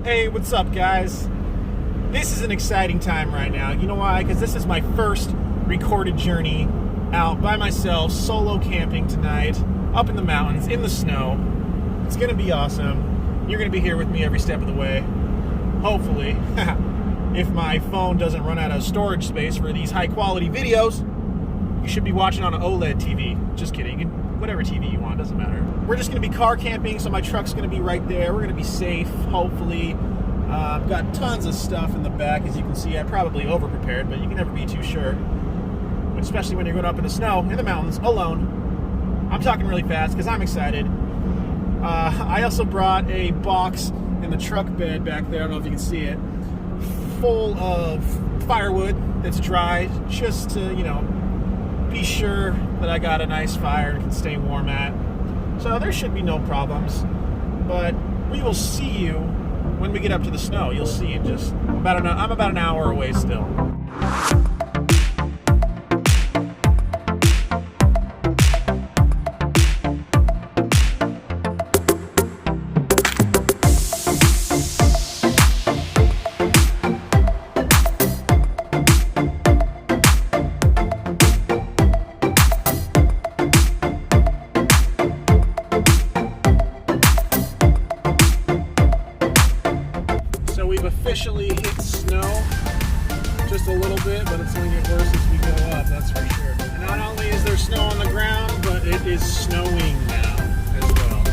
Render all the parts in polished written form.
Hey, what's up, guys? This is an exciting time right now. You know why? Because this is my first recorded journey out by myself, solo camping tonight, up in the mountains, in the snow. It's going to be awesome. You're going to be here with me every step of the way. Hopefully. If my phone doesn't run out of storage space for these high-quality videos, you should be watching on an OLED TV. Just kidding. You can, whatever TV you want, doesn't matter. We're just going to be car camping, so my truck's going to be right there. We're going to be safe, hopefully. I've got tons of stuff in the back. As you can see, I probably over-prepared, but you can never be too sure. Especially when you're going up in the snow, in the mountains, alone. I'm talking really fast because I'm excited. I also brought a box in the truck bed back there. I don't know if you can see it. Full of firewood that's dry, just to, you know, be sure that I got a nice fire and can stay warm at. So there should be no problems. But we will see you when we get up to the snow. You'll see in just I'm about an hour away still. Officially hit snow just a little bit, but it's going to get worse as we go up, that's for sure. And not only is there snow on the ground, but it is snowing now as well.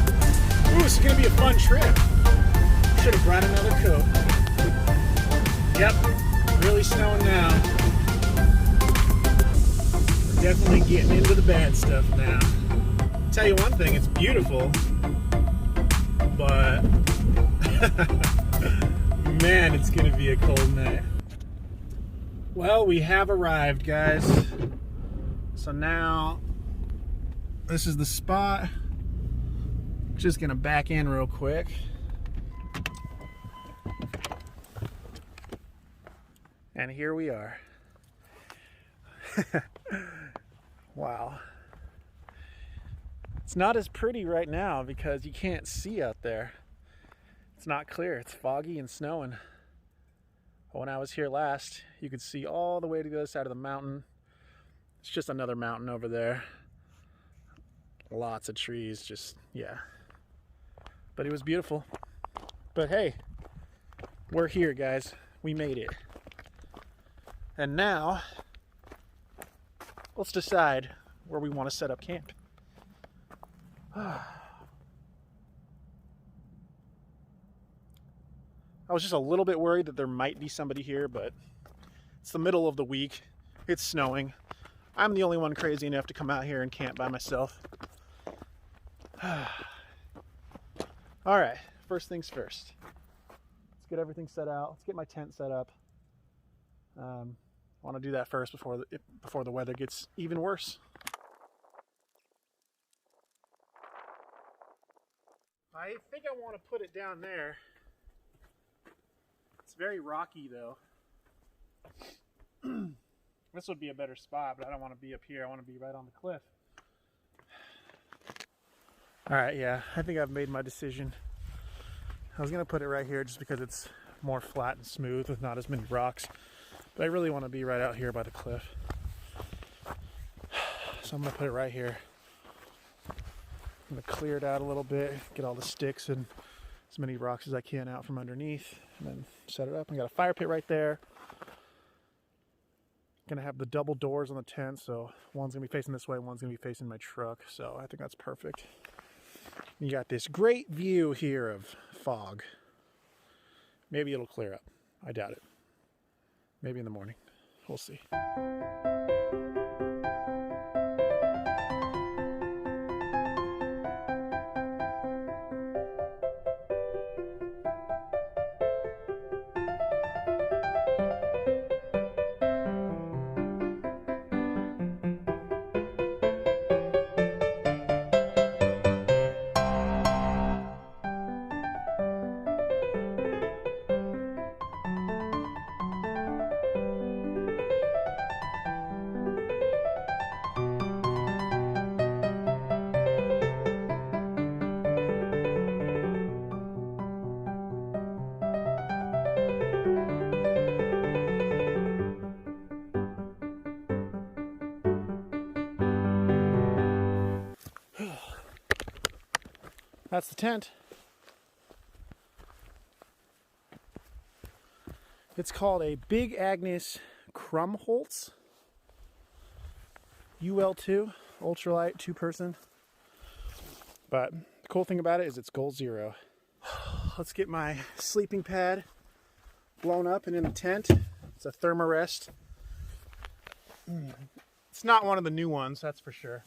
Ooh, this is going to be a fun trip. Should have brought another coat. Yep, really snowing now. We're definitely getting into the bad stuff now. Tell you one thing, it's beautiful, but man, it's gonna be a cold night. Well, we have arrived, guys. So now, this is the spot. Just gonna back in real quick. And here we are. Wow. It's not as pretty right now because you can't see out there. It's not clear. It's foggy and snowing. But when I was here last, you could see all the way to the other side of the mountain. It's just another mountain over there. Lots of trees, just, yeah. But it was beautiful. But hey, we're here, guys. We made it. And now, let's decide where we want to set up camp. I was just a little bit worried that there might be somebody here, but it's the middle of the week. It's snowing. I'm the only one crazy enough to come out here and camp by myself. All right, first things first. Let's get everything set out. Let's get my tent set up. I want to do that first before the weather gets even worse. I think I want to put it down there. It's very rocky though. This would be a better spot, but I don't want to be up here. I want to be right on the cliff. Alright, yeah, I think I've made my decision. I was going to put it right here just because it's more flat and smooth with not as many rocks. But I really want to be right out here by the cliff. So I'm going to put it right here. I'm going to clear it out a little bit, get all the sticks and as many rocks as I can out from underneath, and then set it up. I got a fire pit right there. Gonna have the double doors on the tent, so one's gonna be facing this way, one's gonna be facing my truck, so I think that's perfect. You got this great view here of fog. Maybe it'll clear up. I doubt it. Maybe in the morning. We'll see. That's the tent. It's called a Big Agnes Krumholtz UL2 ultralight 2-person. But the cool thing about it is it's goal zero. Let's get my sleeping pad blown up and in the tent. It's a Thermarest. It's not one of the new ones, that's for sure.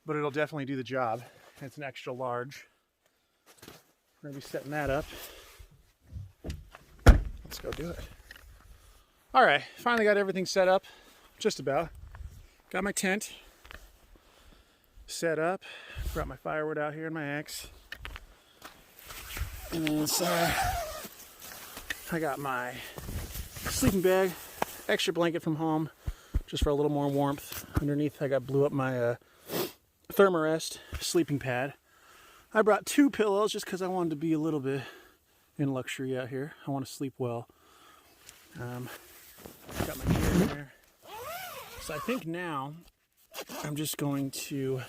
But it'll definitely do the job. It's an extra large. We're gonna be setting that up. Let's go do it. All right, finally got everything set up, just about. Got my tent set up. Brought my firewood out here and my axe. And then inside, I got my sleeping bag, extra blanket from home, just for a little more warmth. Underneath, I blew up my Thermarest sleeping pad. I brought 2 pillows just because I wanted to be a little bit in luxury out here. I want to sleep well. Got my chair in there. So I think now I'm just going to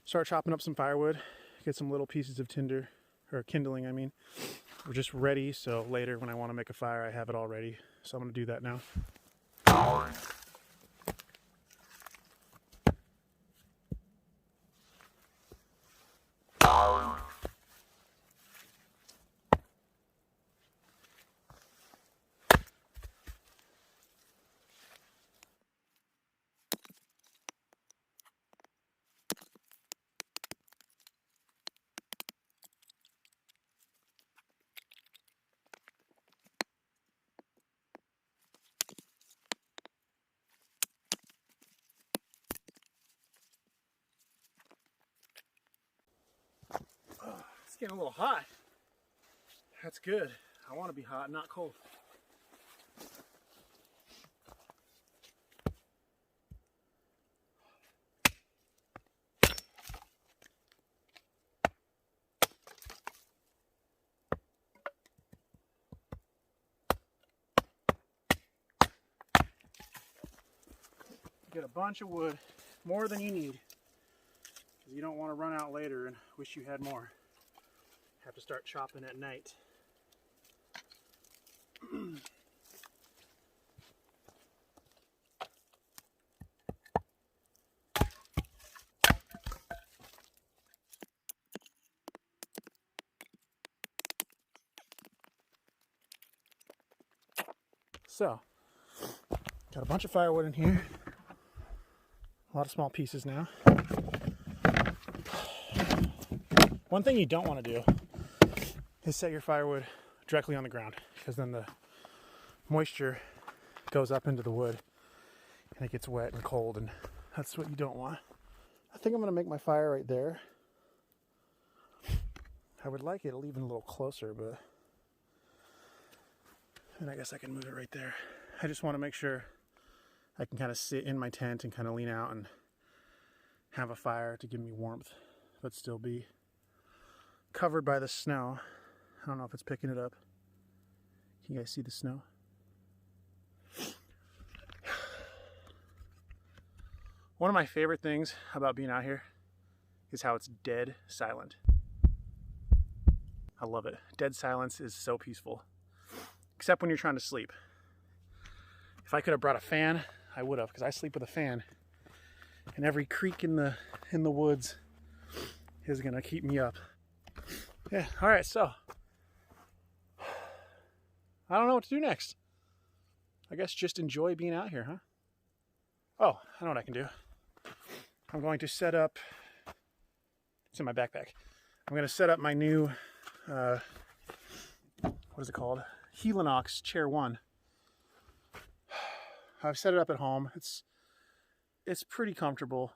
start chopping up some firewood, get some little pieces of tinder, or kindling I mean. We're just ready, so later when I want to make a fire I have it all ready. So I'm going to do that now. It's getting a little hot. That's good. I want to be hot, not cold. Get a bunch of wood, more than you need, because you don't want to run out later and wish you had more. Have to start chopping at night. So, got a bunch of firewood in here. A lot of small pieces now. One thing you don't want to do is set your firewood directly on the ground, because then the moisture goes up into the wood and it gets wet and cold, and that's what you don't want. I think I'm going to make my fire right there. I would like it even a little closer, but and I guess I can move it right there. I just want to make sure I can kind of sit in my tent and kind of lean out and have a fire to give me warmth, but still be covered by the snow. I don't know if it's picking it up. Can you guys see the snow? One of my favorite things about being out here is how it's dead silent. I love it. Dead silence is so peaceful. Except when you're trying to sleep. If I could have brought a fan, I would have, because I sleep with a fan. And every creak in the woods is gonna keep me up. Yeah, all right, so I don't know what to do next. I guess just enjoy being out here, huh? Oh, I know what I can do. I'm going to set up, it's in my backpack. I'm going to set up my new, what is it called? Helinox Chair 1. I've set it up at home. It's pretty comfortable.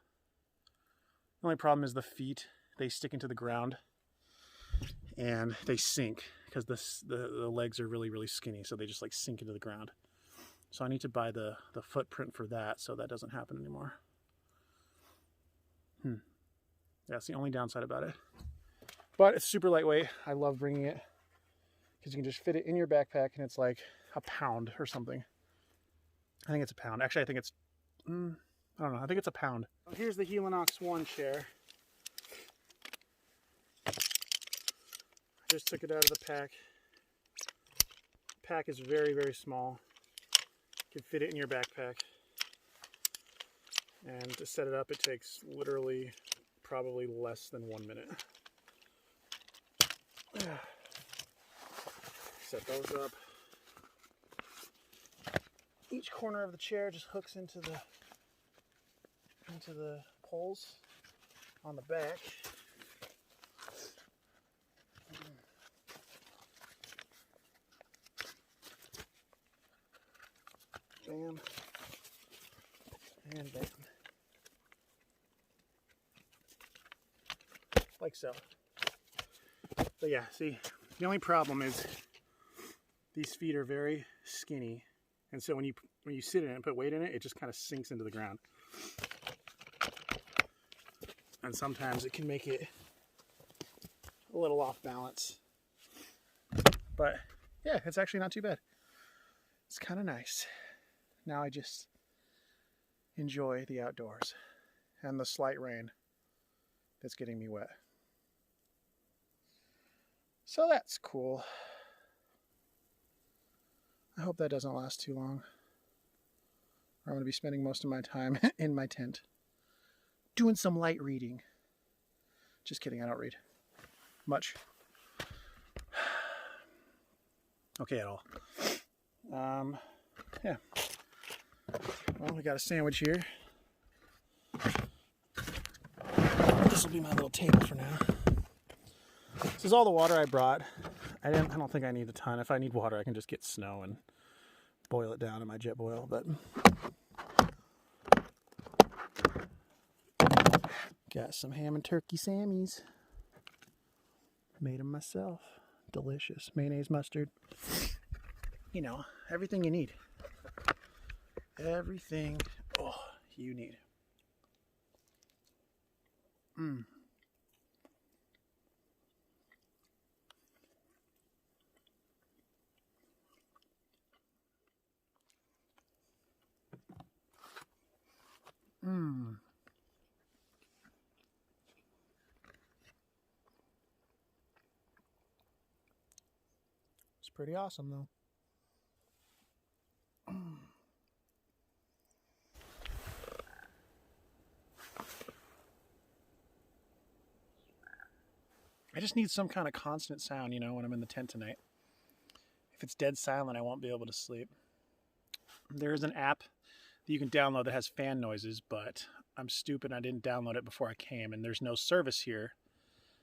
The only problem is the feet. They stick into the ground and they sink because the legs are really, really skinny. So they just like sink into the ground. So I need to buy the footprint for that so that doesn't happen anymore. That's the only downside about it. But it's super lightweight. I love bringing it because you can just fit it in your backpack and it's like a pound or something. I think it's a pound. Actually, I think it's, I don't know. I think it's a pound. Here's the Helinox One Chair. Just took it out of the pack. Pack is very, very small. You can fit it in your backpack. And to set it up, it takes literally probably less than 1 minute. Set those up. Each corner of the chair just hooks into the poles on the back. Bam. And bam. Like so. But yeah, see, the only problem is these feet are very skinny, and so when you sit in it and put weight in it, it just kind of sinks into the ground. And sometimes it can make it a little off balance. But yeah, it's actually not too bad. It's kind of nice. Now I just enjoy the outdoors and the slight rain that's getting me wet. So that's cool. I hope that doesn't last too long. I'm going to be spending most of my time in my tent doing some light reading. Just kidding, I don't read much. Okay, at all. Yeah. Well, we got a sandwich here. This will be my little table for now. This is all the water I brought. I don't think I need a ton. If I need water, I can just get snow and boil it down in my jet boil. But got some ham and turkey Sammies. Made them myself. Delicious. Mayonnaise, mustard. You know, everything you need. Everything you need. Mmm. Mmm. It's pretty awesome, though. I just need some kind of constant sound, you know, when I'm in the tent tonight. If it's dead silent, I won't be able to sleep. There is an app that you can download that has fan noises, but I'm stupid. I didn't download it before I came, and there's no service here,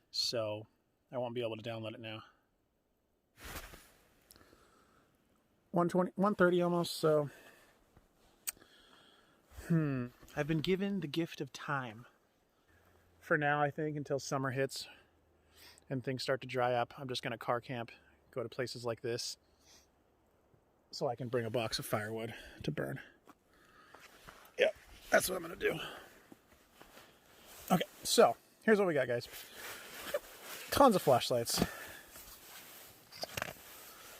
so I won't be able to download it now. 1:30 almost, so I've been given the gift of time. For now, I think, until summer hits and things start to dry up, I'm just going to car camp, go to places like this, so I can bring a box of firewood to burn. Yep, that's what I'm going to do. Okay, so here's what we got, guys. Tons of flashlights.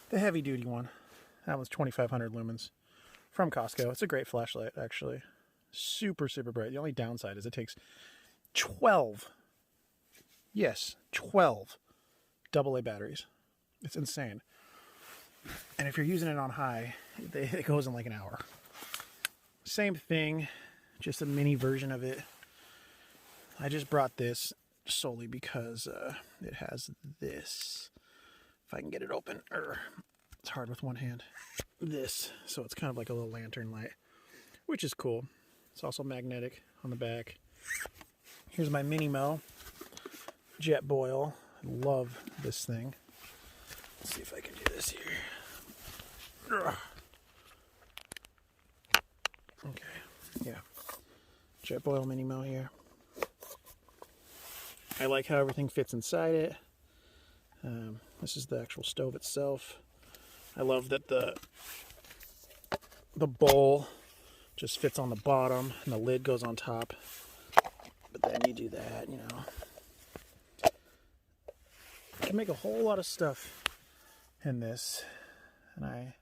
The heavy duty one. That was 2,500 lumens from Costco. It's a great flashlight, actually. Super, super bright. The only downside is it takes 12 AA batteries. It's insane. And if you're using it on high, it goes in like an hour. Same thing, just a mini version of it. I just brought this solely because it has this. If I can get it open, it's hard with one hand. This, so it's kind of like a little lantern light, which is cool. It's also magnetic on the back. Here's my Mini Mo jet boil. I love this thing. Let's see if I can do this here. Okay, yeah. Jet boil Mini Mo here. I like how everything fits inside it. This is the actual stove itself. I love that the bowl just fits on the bottom and the lid goes on top. But then you do that, you know. You can make a whole lot of stuff in this. And I'm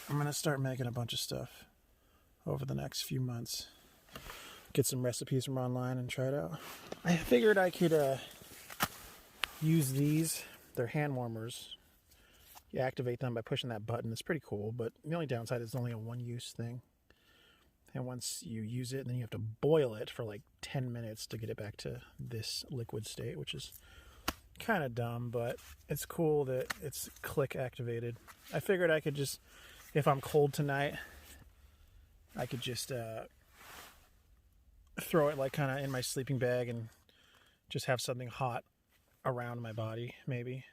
going to start making a bunch of stuff over the next few months. Get some recipes from online and try it out. I figured I could use these. They're hand warmers. You activate them by pushing that button. It's pretty cool, but the only downside is it's only a one-use thing. And once you use it, then you have to boil it for like 10 minutes to get it back to this liquid state, which is kind of dumb, but it's cool that it's click activated. I figured I could just, if I'm cold tonight, I could just throw it like kind of in my sleeping bag and just have something hot around my body, maybe.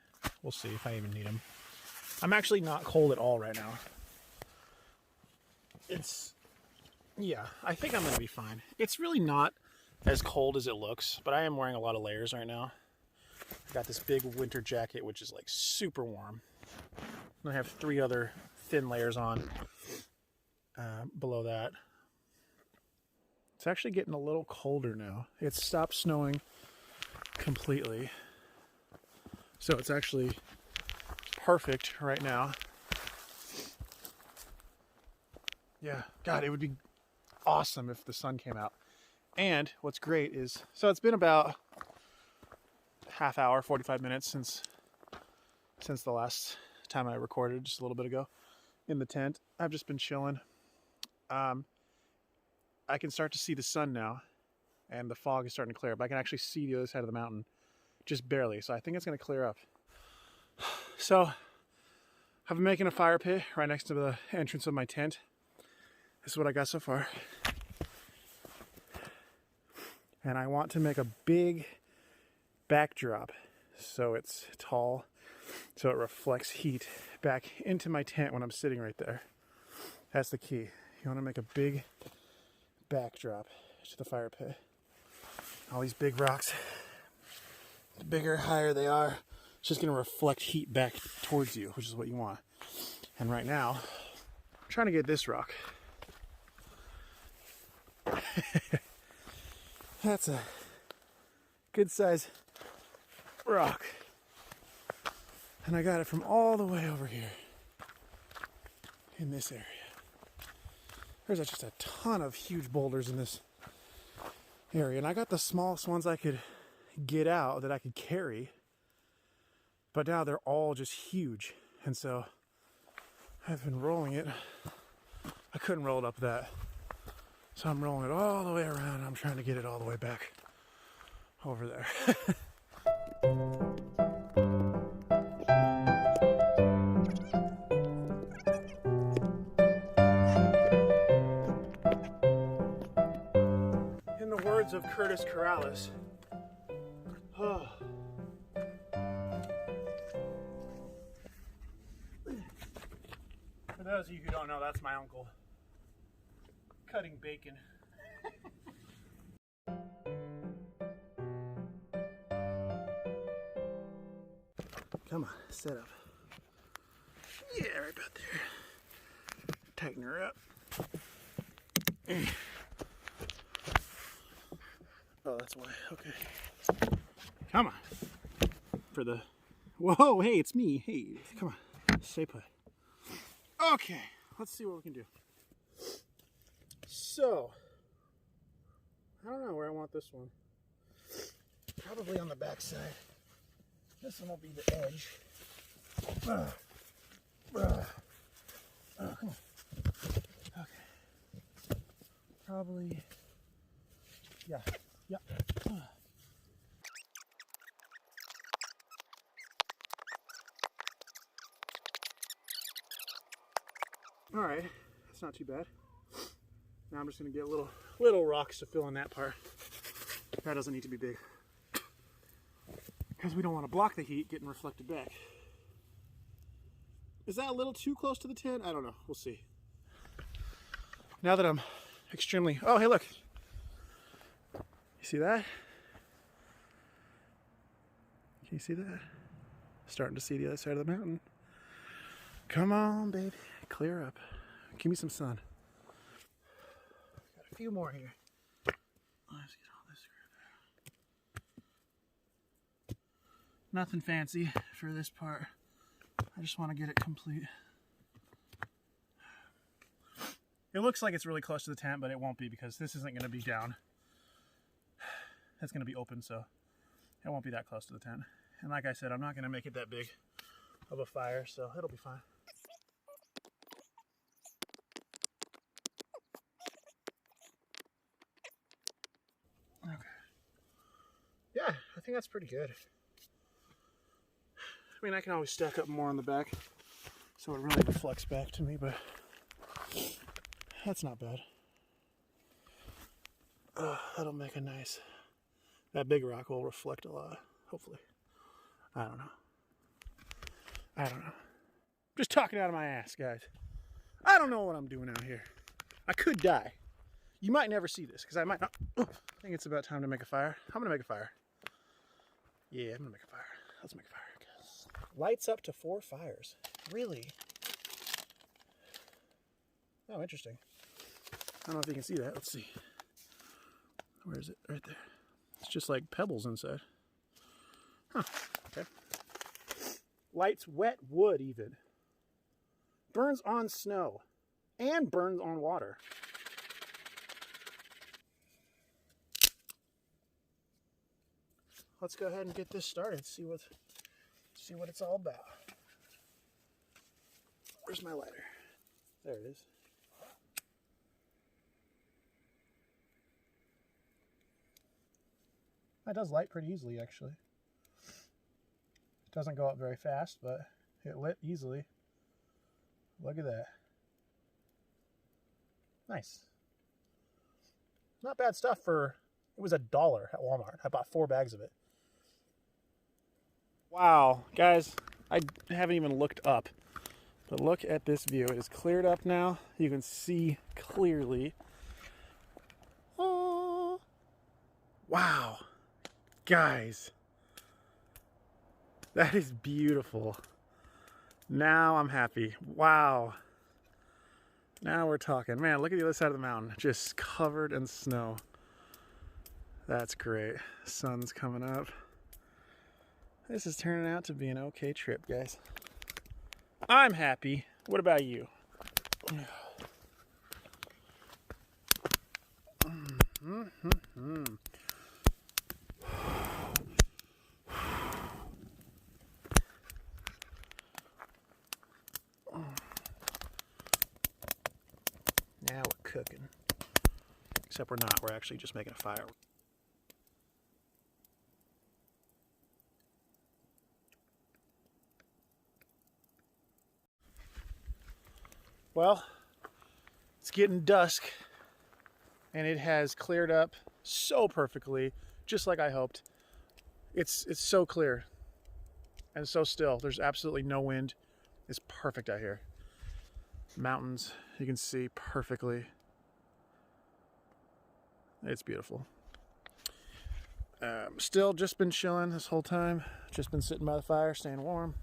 We'll see if I even need them. I'm actually not cold at all right now. Yeah, I think I'm going to be fine. It's really not as cold as it looks, but I am wearing a lot of layers right now. I got this big winter jacket, which is like super warm. And I have 3 other thin layers on below that. It's actually getting a little colder now. It's stopped snowing completely. So it's actually perfect right now. Yeah, God, it would be awesome if the sun came out. And what's great is, so it's been about half hour, 45 minutes since the last time I recorded, just a little bit ago, in the tent. I've just been chilling. I can start to see the sun now, and the fog is starting to clear up. I can actually see the other side of the mountain, just barely. So I think it's going to clear up. So I've been making a fire pit right next to the entrance of my tent. This is what I got so far. And I want to make a big backdrop so it's tall, so it reflects heat back into my tent when I'm sitting right there. That's the key. You want to make a big backdrop to the fire pit. All these big rocks, the bigger, higher they are, it's just going to reflect heat back towards you, which is what you want. And right now, I'm trying to get this rock. That's a good size rock. And I got it from all the way over here in this area. There's just a ton of huge boulders in this area. And I got the smallest ones I could get out that I could carry. But now they're all just huge. And so I've been rolling it. I couldn't roll it up that. So I'm rolling it all the way around. And I'm trying to get it all the way back over there. In the words of Curtis Corrales, oh. For those of you who don't know, that's my uncle cutting bacon. Come on, set up. Yeah, right about there. Tighten her up. Oh, that's why. Okay. Come on. For the... Whoa, hey, it's me. Hey, come on. Stay put. Okay, let's see what we can do. So, I don't know where I want this one. Probably on the back side. This one will be the edge. Come on. Okay. Probably. Yeah. All right, that's not too bad. Now I'm just gonna get little rocks to fill in that part. That doesn't need to be big, because we don't want to block the heat getting reflected back. Is that a little too close to the tent? I don't know. We'll see. Now that I'm extremely... Oh, hey, look. You see that? Can you see that? Starting to see the other side of the mountain. Come on, baby. Clear up. Give me some sun. Got a few more here. Let's get all this screwed. Nothing fancy for this part. I just want to get it complete. It looks like it's really close to the tent, but it won't be, because this isn't going to be down. It's going to be open, so it won't be that close to the tent. And like I said, I'm not going to make it that big of a fire, so it'll be fine. Okay. Yeah, I think that's pretty good. I mean, I can always stack up more on the back, so it really reflects back to me, but that's not bad. That'll make a nice... That big rock will reflect a lot, hopefully. I don't know. Just talking out of my ass, guys. I don't know what I'm doing out here. I could die. You might never see this, because I might not... I think it's about time to make a fire. I'm going to make a fire. Yeah, I'm going to make a fire. Let's make a fire. Lights up to 4 fires. Really? Oh, interesting. I don't know if you can see that. Let's see. Where is it? Right there. It's just like pebbles inside. Huh. Okay. Lights wet wood even. Burns on snow. And burns on water. Let's go ahead and get this started. See what it's all about. Where's my lighter? There it is. That does light pretty easily, actually. It doesn't go up very fast, but it lit easily. Look at that. Nice. Not bad stuff for... It was $1 at Walmart. I bought 4 bags of it. Wow, guys, I haven't even looked up, but look at this view. It is cleared up now. You can see clearly. Oh, wow, guys, that is beautiful. Now I'm happy. Wow. Now we're talking. Man, look at the other side of the mountain, just covered in snow. That's great. Sun's coming up. This is turning out to be an okay trip, guys. I'm happy. What about you? Now we're cooking. Except we're not. We're actually just making a fire. Well, it's getting dusk, and it has cleared up so perfectly, just like I hoped. It's so clear and so still. There's absolutely no wind. It's perfect out here. Mountains, you can see perfectly. It's beautiful. Still just been chilling this whole time. Just been sitting by the fire, staying warm.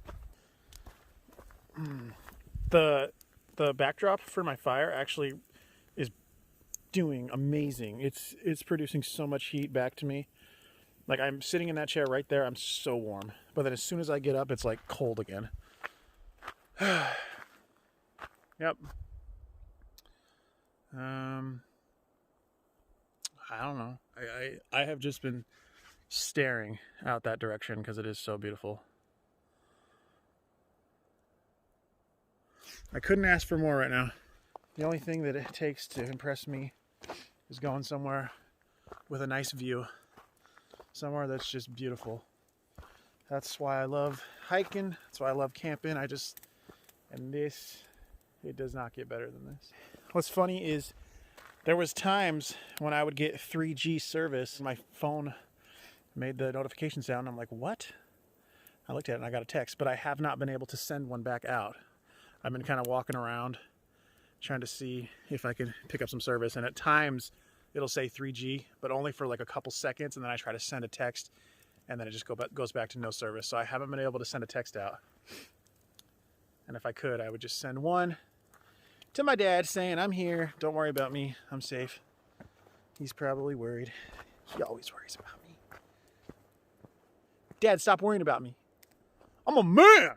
The backdrop for my fire actually is doing amazing. It's producing so much heat back to me. Like, I'm sitting in that chair right there, I'm so warm. But then as soon as I get up, it's like cold again. Yep. I don't know. I have just been staring out that direction because it is so beautiful. I couldn't ask for more right now. The only thing that it takes to impress me is going somewhere with a nice view. Somewhere that's just beautiful. That's why I love hiking. That's why I love camping. And this, it does not get better than this. What's funny is there was times when I would get 3G service. My phone made the notification sound. I'm like, what? I looked at it and I got a text, but I have not been able to send one back out. I've been kind of walking around trying to see if I can pick up some service, and at times it'll say 3G, but only for like a couple seconds, and then I try to send a text and then it just goes back to no service. So I haven't been able to send a text out. And if I could, I would just send one to my dad saying, I'm here, don't worry about me, I'm safe. He's probably worried. He always worries about me. Dad, stop worrying about me. I'm a man.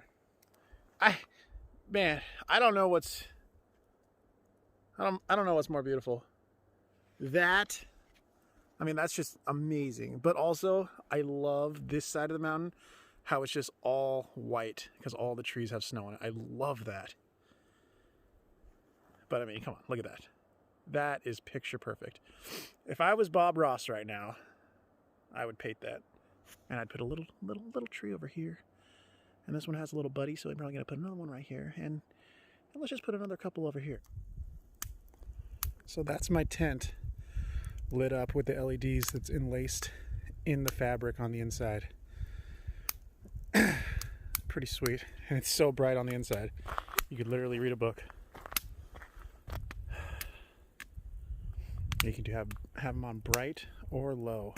I don't know what's more beautiful. That, I mean, that's just amazing. But also, I love this side of the mountain how it's just all white because all the trees have snow on it. I love that. But I mean, come on, look at that. That is picture perfect. If I was Bob Ross right now, I would paint that. And I'd put a little tree over here. And this one has a little buddy, so I'm probably going to put another one right here. And let's just put another couple over here. So that's my tent lit up with the LEDs that's enlaced in the fabric on the inside. Pretty sweet. And it's so bright on the inside. You could literally read a book. You can have them on bright or low.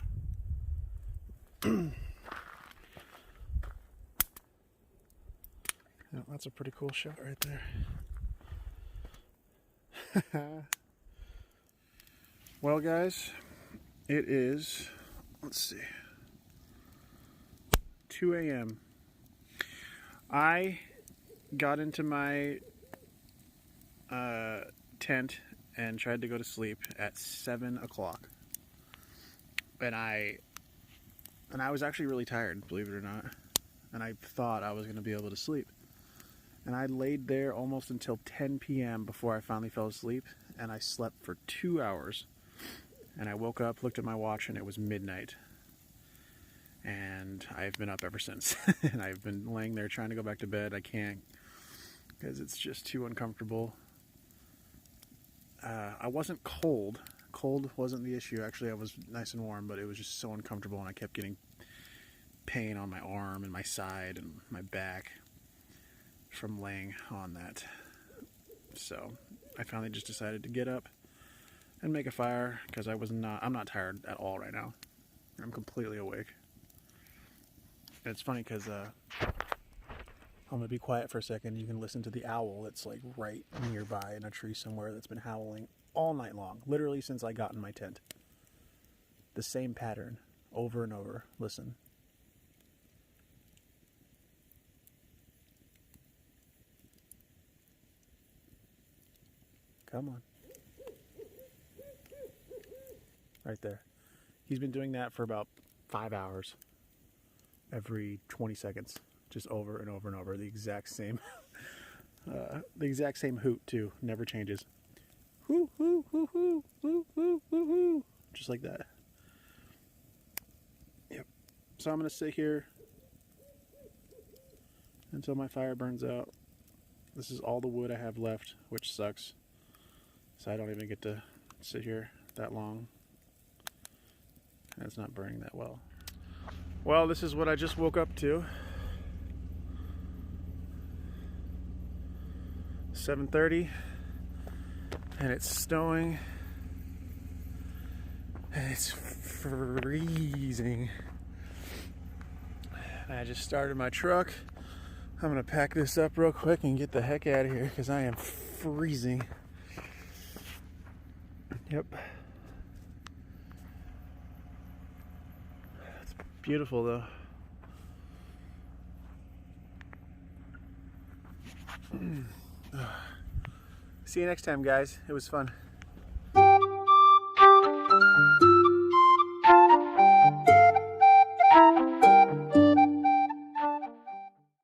Yeah, that's a pretty cool shot right there. Well, guys, it is, let's see, 2 a.m. I got into my tent and tried to go to sleep at 7 o'clock. And I was actually really tired, believe it or not. And I thought I was going to be able to sleep. And I laid there almost until 10 p.m. before I finally fell asleep. And I slept for 2 hours. And I woke up, looked at my watch, and it was midnight. And I've been up ever since. And I've been laying there trying to go back to bed. I can't, because it's just too uncomfortable. I wasn't cold. Cold wasn't the issue. Actually, I was nice and warm, but it was just so uncomfortable, and I kept getting pain on my arm and my side and my back from laying on that. So I finally just decided to get up and make a fire, because I'm not tired at all right now. I'm completely awake. And it's funny because I'm gonna be quiet for a second. You can listen to the owl that's like right nearby in a tree somewhere that's been howling all night long, literally since I got in my tent. The same pattern over and over. Listen. Come on. Right there. He's been doing that for about 5 hours. Every 20 seconds. Just over and over and over. The exact same hoot too. Never changes. Hoo hoo hoo hoo hoo hoo hoo hoo. Just like that. Yep. So I'm gonna sit here until my fire burns out. This is all the wood I have left, which sucks. So I don't even get to sit here that long. And it's not burning that well. Well, this is what I just woke up to. 7:30, and it's snowing, and it's freezing. I just started my truck. I'm gonna pack this up real quick and get the heck out of here because I am freezing. Yep. It's beautiful though. See you next time, guys. It was fun.